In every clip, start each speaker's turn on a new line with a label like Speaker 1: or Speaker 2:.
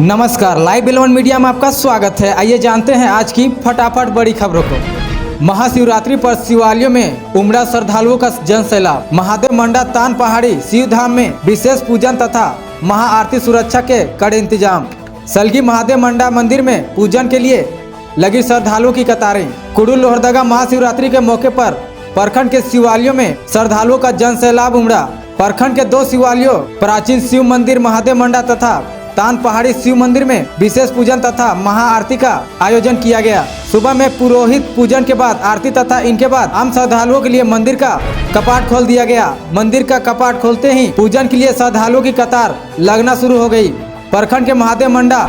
Speaker 1: नमस्कार, live 11 media में आपका स्वागत है। आइए जानते हैं आज की फटाफट बड़ी खबरों को। महाशिवरात्रि पर शिवालयों में उमड़ा श्रद्धालुओं का जनसैलाब। महादेव मंडा तान पहाड़ी शिव धाम में विशेष पूजन तथा महाआरती, सुरक्षा के कड़े इंतजाम। सलगी महादेव मंडा मंदिर में पूजन के लिए लगी श्रद्धालुओं की कतारें। कुडू लोहरदगा महाशिवरात्रि के मौके पर प्रखंड के शिवालयों में श्रद्धालुओं का जनसैलाब उमड़ा। प्रखंड के दो शिवालयों प्राचीन शिव मंदिर महादेव मंडा तथा तान पहाड़ी शिव मंदिर में विशेष पूजन तथा महाआरती का आयोजन किया गया। सुबह में पुरोहित पूजन के बाद आरती तथा इनके बाद आम श्रद्धालुओं के लिए मंदिर का कपाट खोल दिया गया। मंदिर का कपाट खोलते ही पूजन के लिए श्रद्धालुओं की कतार लगना शुरू हो गई। प्रखंड के महादेव मंडा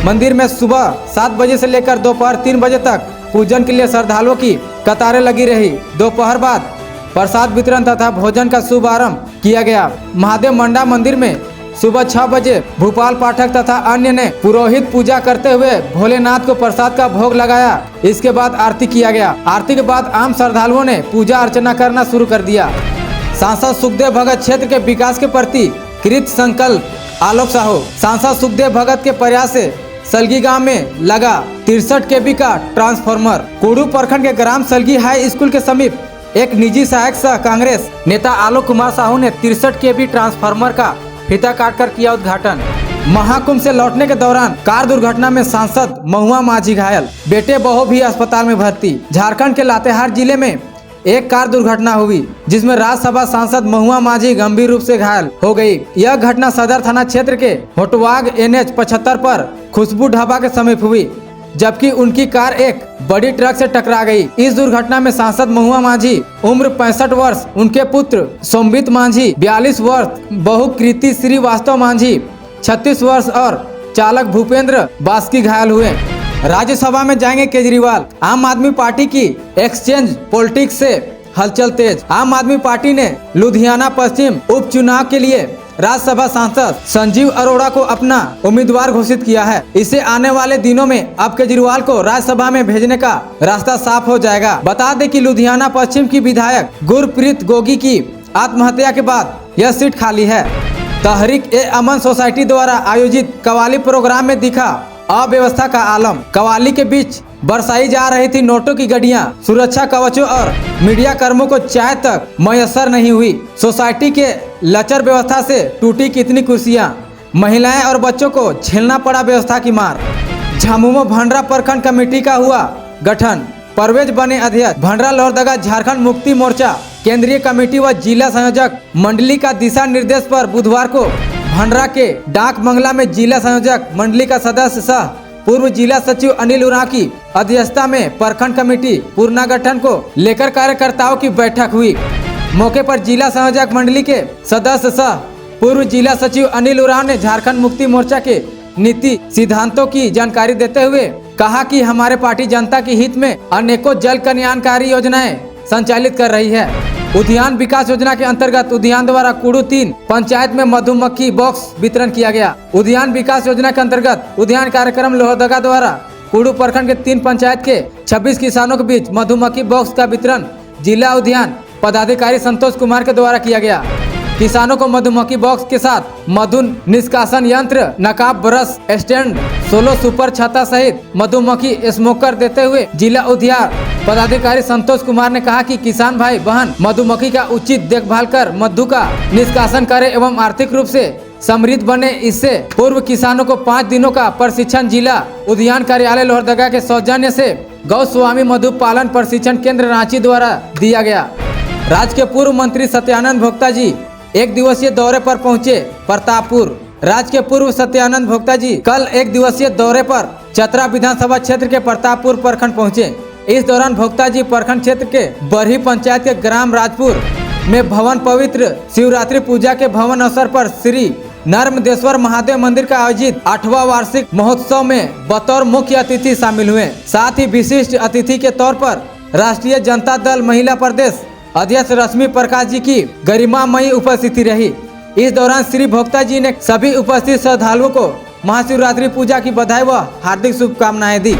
Speaker 1: मंदिर में सुबह 7 बजे से लेकर दोपहर 3 बजे तक पूजन के लिए श्रद्धालुओं की कतारें लगी रही। दोपहर बाद प्रसाद वितरण तथा भोजन का शुभारंभ किया गया। महादेव मंडा मंदिर में सुबह 6 बजे भूपाल पाठक तथा अन्य ने पुरोहित पूजा करते हुए भोलेनाथ को प्रसाद का भोग लगाया। इसके बाद आरती किया गया। आरती के बाद आम श्रद्धालुओं ने पूजा अर्चना करना शुरू कर दिया। सांसद सुखदेव भगत क्षेत्र के विकास के प्रति कृत संकल्प आलोक साहू। सांसद सुखदेव भगत के प्रयास से सलगी गांव में लगा 63 kV का ट्रांसफार्मर। कुडू प्रखंड के ग्राम सलगी हाई स्कूल के समीप एक निजी सहायक सह कांग्रेस नेता आलोक कुमार साहू ने 63 kV ट्रांसफार्मर का फीता काटकर किया उद्घाटन। महाकुंभ से लौटने के दौरान कार दुर्घटना में सांसद महुआ माझी घायल, बेटे बहू भी अस्पताल में भर्ती। झारखंड के लातेहार जिले में एक कार दुर्घटना हुई जिसमें राज्यसभा सांसद महुआ माझी गंभीर रूप से घायल हो गई। यह घटना सदर थाना क्षेत्र के होटवाग NH 75 पर खुशबू ढाबा के समीप हुई, जबकि उनकी कार एक बड़ी ट्रक से टकरा गई। इस दुर्घटना में सांसद महुआ माझी उम्र 65 वर्ष, उनके पुत्र सोमबित माझी 42 वर्ष, बहू कृति श्रीवास्तव माझी 36 वर्ष और चालक भूपेंद्र बास्की घायल हुए। राज्यसभा में जाएंगे केजरीवाल। आम आदमी पार्टी की एक्सचेंज पॉलिटिक्स से हलचल तेज। आम आदमी पार्टी ने लुधियाना पश्चिम उपचुनाव के लिए राज्यसभा सांसद संजीव अरोड़ा को अपना उम्मीदवार घोषित किया है। इसे आने वाले दिनों में अब केजरीवाल को राज्यसभा में भेजने का रास्ता साफ हो जाएगा। बता दें कि लुधियाना पश्चिम की विधायक गुरप्रीत गोगी की आत्महत्या के बाद यह सीट खाली है। तहरीक-ए-अमन सोसाइटी द्वारा आयोजित कव्वाली प्रोग्राम में दिखा अव्यवस्था का आलम। कव्वाली के बीच बरसाई जा रही थी नोटों की गड्डियां। सुरक्षा कवचों और मीडिया कर्मियों को चाय तक मयसर नहीं हुई। सोसाइटी के लचर व्यवस्था से टूटी कितनी कुर्सियां। महिलाएं और बच्चों को झेलना पड़ा व्यवस्था की मार। झामुमो भंडरा प्रखंड कमेटी का हुआ गठन। परवेज बने अध्यक्ष। भंडरा लोहरदगा झारखंड मुक्ति मोर्चा केंद्रीय कमेटी व जिला संयोजक मंडली का दिशा निर्देश पर बुधवार को भंडरा के डाक बंगला में जिला संयोजक मंडली का सदस्य सह पूर्व जिला सचिव अनिल उरांव की अध्यक्षता में प्रखंड कमेटी पुनर्गठन को लेकर कार्यकर्ताओं की बैठक हुई। मौके पर जिला संयोजक मंडली के सदस्य सह पूर्व जिला सचिव अनिल उरांव ने झारखंड मुक्ति मोर्चा के नीति सिद्धांतों की जानकारी देते हुए कहा कि हमारे पार्टी जनता के हित में अनेकों जल कल्याणकारी योजनाएं संचालित कर रही है। उद्यान विकास योजना के अंतर्गत उद्यान द्वारा कुडू 3 पंचायत में मधुमक्खी बॉक्स वितरण किया गया। उद्यान विकास योजना के अंतर्गत उद्यान कार्यक्रम लोहरदगा द्वारा कुडू प्रखंड के 3 पंचायत के 26 किसानों के बीच मधुमक्खी बॉक्स का वितरण जिला उद्यान पदाधिकारी संतोष कुमार के द्वारा किया गया। किसानों को मधुमक्खी बॉक्स के साथ मधु निष्कासन यंत्र, नकाब, ब्रश स्टैंड, 16 सुपर छाता सहित मधुमक्खी स्मोकर देते हुए जिला उद्यान पदाधिकारी संतोष कुमार ने कहा कि किसान भाई बहन मधुमक्खी का उचित देखभाल कर मधु का निष्कासन करे एवं आर्थिक रूप से समृद्ध बने। इससे पूर्व किसानों को 5 दिनों का प्रशिक्षण जिला उद्यान कार्यालय लोहरदगा के सौजन्य से गौस्वामी मधु पालन प्रशिक्षण केंद्र रांची द्वारा दिया गया। राज्य के पूर्व मंत्री सत्यानंद भोक्ता जी 1 दिवसीय दौरे पर पहुंचे प्रतापपुर। राज्य के पूर्व सत्यानंद भोक्ता जी कल 1 दिवसीय दौरे पर चतरा विधानसभा क्षेत्र के प्रतापपुर प्रखंड पहुंचे। इस दौरान भोक्ता जी प्रखंड क्षेत्र के बरही पंचायत के ग्राम राजपुर में भवन पवित्र शिवरात्रि पूजा के भवन अवसर पर श्री नर्मदेश्वर महादेव मंदिर का आयोजित 8वां वार्षिक महोत्सव में बतौर मुख्य अतिथि शामिल हुए। साथ ही विशिष्ट अतिथि के तौर पर राष्ट्रीय जनता दल महिला प्रदेश अध्यक्ष रश्मि प्रकाश जी की गरिमामयी उपस्थिति रही। इस दौरान श्री भोक्ता जी ने सभी उपस्थित श्रद्धालुओं को महाशिवरात्रि पूजा की बधाई व हार्दिक शुभकामनाएं दी।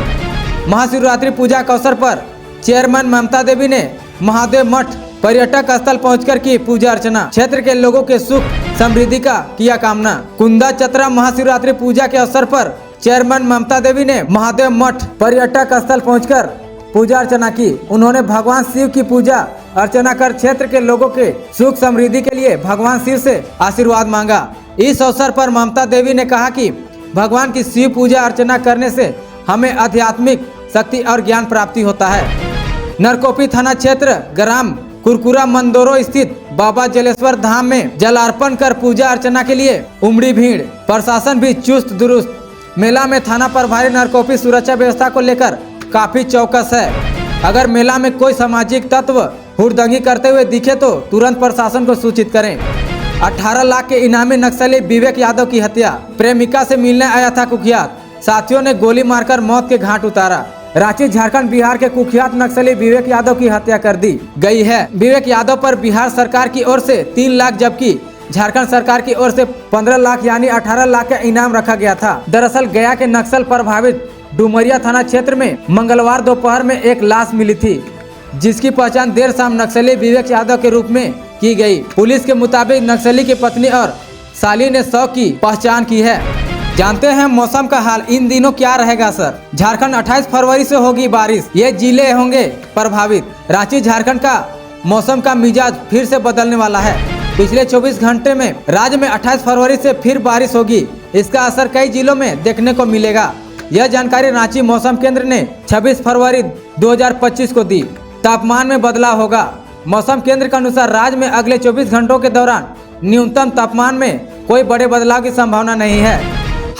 Speaker 1: महाशिवरात्रि पूजा के अवसर पर चेयरमैन ममता देवी ने महादेव मठ पर्यटक स्थल पहुंचकर की पूजा अर्चना, क्षेत्र के लोगों के सुख समृद्धि का किया कामना। कुंदा चतरा महाशिवरात्रि पूजा के अवसर पर चेयरमैन ममता देवी ने महादेव मठ पर्यटक स्थल पहुंचकर पूजा अर्चना की। उन्होंने भगवान शिव की पूजा अर्चना कर क्षेत्र के लोगों के सुख समृद्धि के लिए भगवान शिव से आशीर्वाद मांगा। इस अवसर पर ममता देवी ने कहा कि भगवान की शिव पूजा अर्चना करने से हमें आध्यात्मिक शक्ति और ज्ञान प्राप्ति होता है। नरकोपी थाना क्षेत्र ग्राम कुरकुरा मंदोरो स्थित बाबा जलेश्वर धाम में जलार्पण कर पूजा अर्चना के लिए उमड़ी भीड़। प्रशासन भी चुस्त दुरुस्त। मेला में थाना प्रभारी नरकोपी सुरक्षा व्यवस्था को लेकर काफी चौकस है। अगर मेला में कोई सामाजिक तत्व हुड़दंगी करते हुए दिखे तो तुरंत प्रशासन को सूचित करें। 18 लाख के इनामी नक्सली विवेक यादव की हत्या। प्रेमिका से मिलने आया था कुख्यात, साथियों ने गोली मारकर मौत के घाट उतारा। रांची झारखंड बिहार के कुख्यात नक्सली विवेक यादव की हत्या कर दी गई है। विवेक यादव पर बिहार सरकार की ओर से 3 लाख जबकि झारखंड सरकार की ओर से 15 लाख यानी 18 लाख का इनाम रखा गया था। दरअसल गया के नक्सल प्रभावित डुमरिया थाना क्षेत्र में मंगलवार दोपहर में एक लाश मिली थी, जिसकी पहचान देर शाम नक्सली विवेक यादव के रूप में की गई। पुलिस के मुताबिक नक्सली की पत्नी और साली ने शव की पहचान की है। जानते हैं मौसम का हाल इन दिनों क्या रहेगा सर। झारखंड 28 फरवरी से होगी बारिश, ये जिले होंगे प्रभावित। रांची झारखंड का मौसम का मिजाज फिर से बदलने वाला है। पिछले 24 घंटे में राज्य में 28 फरवरी से फिर बारिश होगी। इसका असर कई जिलों में देखने को मिलेगा। यह जानकारी रांची मौसम केंद्र ने 26 फरवरी 2025 को दी। तापमान में बदलाव होगा। मौसम केंद्र के अनुसार राज्य में अगले 24 घंटों के दौरान न्यूनतम तापमान में कोई बड़े बदलाव की संभावना नहीं है।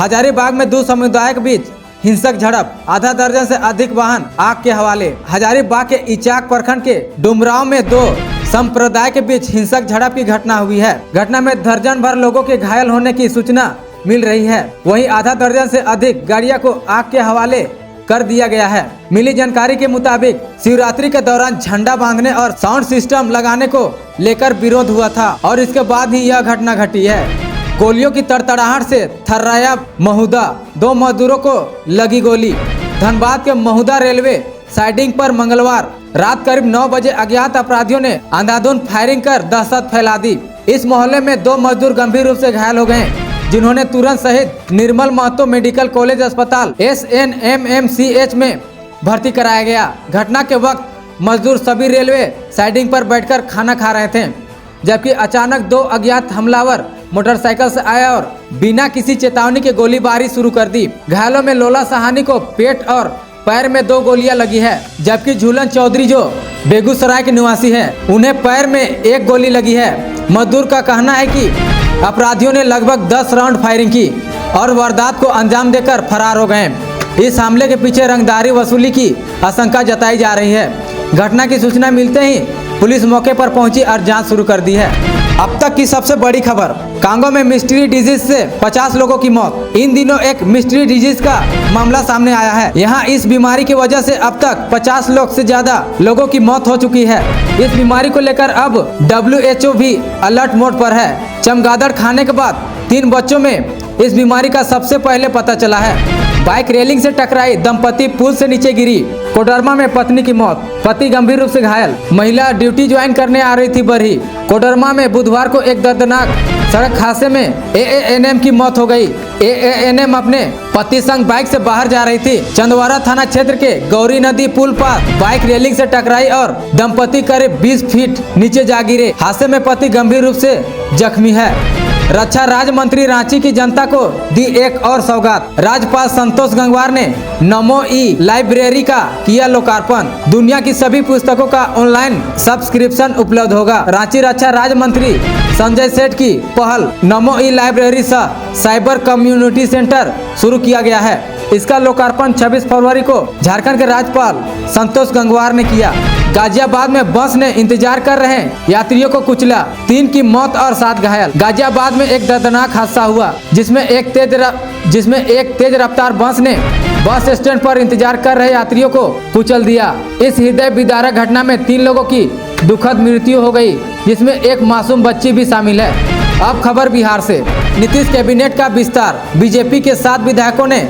Speaker 1: हजारीबाग में 2 समुदाय के बीच हिंसक झड़प, आधा दर्जन से अधिक वाहन आग के हवाले। हजारीबाग के इचाक प्रखंड के डुमराव में 2 संप्रदाय के बीच हिंसक झड़प की घटना हुई है। घटना में दर्जन भर लोगों के घायल होने की सूचना मिल रही है। वहीं आधा दर्जन से अधिक गाड़ियों को आग के हवाले कर दिया गया है। मिली जानकारी के मुताबिक शिवरात्रि के दौरान झंडा बांधने और साउंड सिस्टम लगाने को लेकर विरोध हुआ था और इसके बाद ही यह घटना घटी है। गोलियों की तड़तड़ाहट से थर्राया महुदा, 2 मजदूरों को लगी गोली। धनबाद के महुदा रेलवे साइडिंग पर मंगलवार रात करीब 9 बजे अज्ञात अपराधियों ने अंधाधुंध फायरिंग कर दहशत फैला दी। इस मोहल्ले में 2 मजदूर गंभीर रूप से घायल हो गए, जिन्होंने तुरंत शहीद निर्मल महतो मेडिकल कॉलेज अस्पताल SNMMCH में भर्ती कराया गया। घटना के वक्त मजदूर सभी रेलवे साइडिंग पर बैठकर खाना खा रहे थे, जबकि अचानक 2 अज्ञात हमलावर मोटरसाइकिल से आया और बिना किसी चेतावनी के गोलीबारी शुरू कर दी। घायलों में लोला सहानी को पेट और पैर में 2 गोलियां लगी है, जबकि झूलन चौधरी जो बेगूसराय के निवासी है, उन्हें पैर में 1 गोली लगी है। मजदूर का कहना है कि अपराधियों ने लगभग 10 राउंड फायरिंग की और वारदात को अंजाम देकर फरार हो गए। इस हमले के पीछे रंगदारी वसूली की आशंका जताई जा रही है। घटना की सूचना मिलते ही पुलिस मौके पर पहुंची और जांच शुरू कर दी है। अब तक की सबसे बड़ी खबर, कांगो में मिस्ट्री डिजीज से 50 लोगों की मौत। इन दिनों एक मिस्ट्री डिजीज का मामला सामने आया है। यहाँ इस बीमारी की वजह से अब तक 50 लोग से ज्यादा लोगों की मौत हो चुकी है। इस बीमारी को लेकर अब WHO भी अलर्ट मोड पर है। चमगादड़ खाने के बाद 3 बच्चों में इस बीमारी का सबसे पहले पता चला है। बाइक रेलिंग से टकराई, दंपति पुल से नीचे गिरी। कोडरमा में पत्नी की मौत, पति गंभीर रूप से घायल। महिला ड्यूटी ज्वाइन करने आ रही थी बरही। कोडरमा में बुधवार को एक दर्दनाक सड़क हादसे में AANM की मौत हो गई। AANM अपने पति संग बाइक से बाहर जा रही थी। चंदवारा थाना क्षेत्र के गौरी नदी पुल पास बाइक रेलिंग से टकराई और दंपति करीब 20 फीट नीचे जा गिरे। हादसे में पति गंभीर रूप से जख्मी है। रक्षा राज्य मंत्री रांची की जनता को दी एक और सौगात। राज्यपाल संतोष गंगवार ने नमो ई-लाइब्रेरी का किया लोकार्पण। दुनिया की सभी पुस्तकों का ऑनलाइन सब्सक्रिप्शन उपलब्ध होगा। रांची रक्षा राज्य मंत्री संजय सेठ की पहल नमो ई-लाइब्रेरी सह साइबर कम्युनिटी सेंटर शुरू किया गया है। इसका लोकार्पण 26 फरवरी को झारखंड के राज्यपाल संतोष गंगवार ने किया। गाजियाबाद में बस ने इंतजार कर रहे यात्रियों को कुचला, 3 की मौत और 7 घायल। गाजियाबाद में एक दर्दनाक हादसा हुआ, जिसमें एक तेज रफ्तार बस ने बस स्टैंड पर इंतजार कर रहे यात्रियों को कुचल दिया। इस हृदय विदारक घटना में 3 लोगों की दुखद मृत्यु हो गई, जिसमें एक मासूम बच्ची भी शामिल है। अब खबर बिहार से। नीतीश कैबिनेट का विस्तार। बीजेपी के 7 विधायकों ने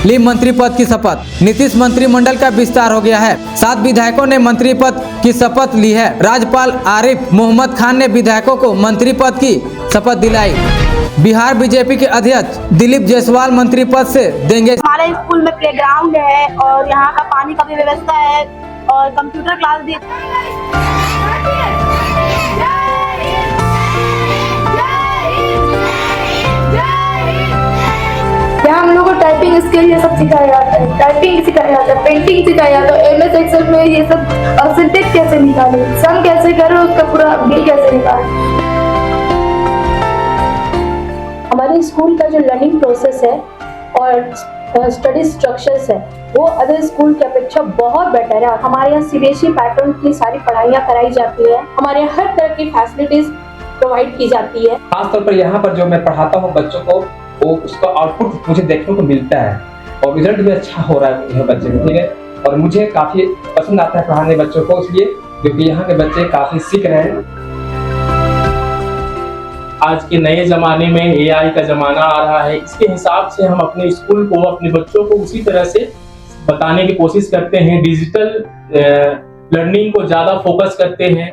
Speaker 1: ली मंत्री पद की शपथ। नीतीश मंत्रिमंडल का विस्तार हो गया है। 7 विधायकों ने मंत्री पद की शपथ ली है। राज्यपाल आरिफ मोहम्मद खान ने विधायकों को मंत्री पद की शपथ दिलाई। बिहार बीजेपी के अध्यक्ष दिलीप जायसवाल मंत्री पद से देंगे।
Speaker 2: हमारे स्कूल में प्लेग्राउंड है और यहाँ का पानी का भी व्यवस्था है और कंप्यूटर क्लास भी। यहाँ हम लोग को टाइपिंग स्किल ये सब सिखाया जाता है, टाइपिंग सिखाया जाता है, पेंटिंग सिखाया जाता है, MS एक्सेल में ये सब सिंटेक्स कैसे निकाले, सम कैसे करो, उसका पूरा बिल कैसे निकाले। हमारे स्कूल का जो लर्निंग प्रोसेस है और स्टडी स्ट्रक्चर्स है वो अदर स्कूल की अपेक्षा बहुत बेटर है। हमारे यहाँ CBSE पैटर्न की सारी पढ़ाइयाँ कराई जाती है। हमारे यहाँ हर तरह की फैसिलिटीज प्रोवाइड की जाती है।
Speaker 3: खासतौर पर यहाँ पर जो मैं पढ़ाता हूँ बच्चों को, वो उसका आउटपुट मुझे देखने को मिलता है और रिजल्ट भी अच्छा हो रहा है बच्चे में, ठीक है। और मुझे काफी पसंद आता है पढ़ाने बच्चों को, इसलिए क्योंकि यहाँ के बच्चे काफी सीख रहे हैं।
Speaker 4: आज के नए जमाने में AI का जमाना आ रहा है, इसके हिसाब से हम अपने स्कूल को, अपने बच्चों को उसी तरह से बताने की कोशिश करते हैं। डिजिटल लर्निंग को ज्यादा फोकस करते हैं।